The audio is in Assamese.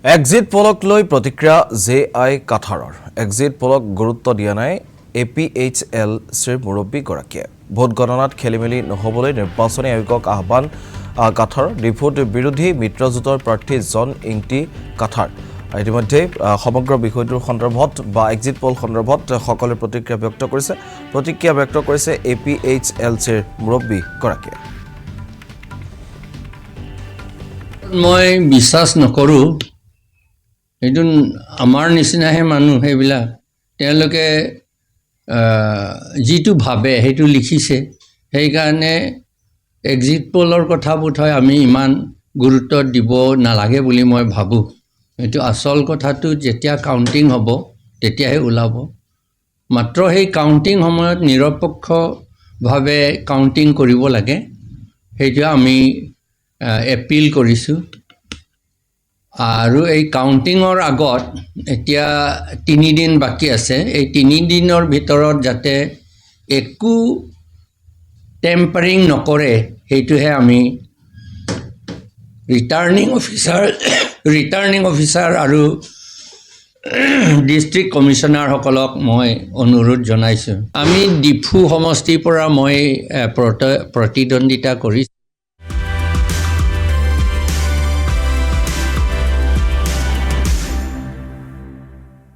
এক্সিট পলক লৈ প্ৰতিক্ৰিয়া জে.আই. কাঠাৰৰ এক্সিট পলক গুৰুত্ব দিয়া নাই APHLCৰ মুৰব্বীগৰাকীয়ে ভোট গণনাত খেলিমেলি নহ'বলৈ নিৰ্বাচনী আয়োগক আহ্বান কাঠাৰ ডিফুট বিৰোধী মিত্ৰজোঁটৰ প্ৰাৰ্থী জন ইংটি কাঠাৰ ইতিমধ্যে সমগ্ৰ বিষয়টোৰ সন্দৰ্ভত বা এক্সিট পল সন্দৰ্ভত সকলোৱে প্ৰতিক্ৰিয়া ব্যক্ত কৰিছে APHLCৰ মুৰব্বীগৰাকীয়ে মই বিশ্বাস নকৰোঁ এইটো আমাৰ নিচিনাহে মানুহ সেইবিলাক তেওঁলোকে যিটো ভাবে সেইটো লিখিছে সেইকাৰণে এক্সিট পলৰ কথা বোধহয় আমি ইমান গুৰুত্ব দিব নালাগে বুলি মই ভাবোঁ এইটো আচল কথাটো যেতিয়া কাউণ্টিং হ'ব তেতিয়াহে ওলাব মাত্ৰ সেই কাউণ্টিং সময়ত নিৰপেক্ষভাৱে কাউণ্টিং কৰিব লাগে সেইটো আমি এপিল কৰিছোঁ আৰু এই কাউণ্টিঙৰ আগত এতিয়া 3 দিন বাকী আছে এই 3 দিনৰ ভিতৰত যাতে একো টেম্পাৰিং নকৰে সেইটোহে আমি ৰিটাৰ্নিং অফিচাৰ আৰু ডিষ্ট্ৰিক্ট কমিশ্যনাৰসকলক মই অনুৰোধ জনাইছোঁ আমি ডিফু সমষ্টিৰ পৰা মই প্ৰতিদ্বন্দ্বিতা কৰিছোঁ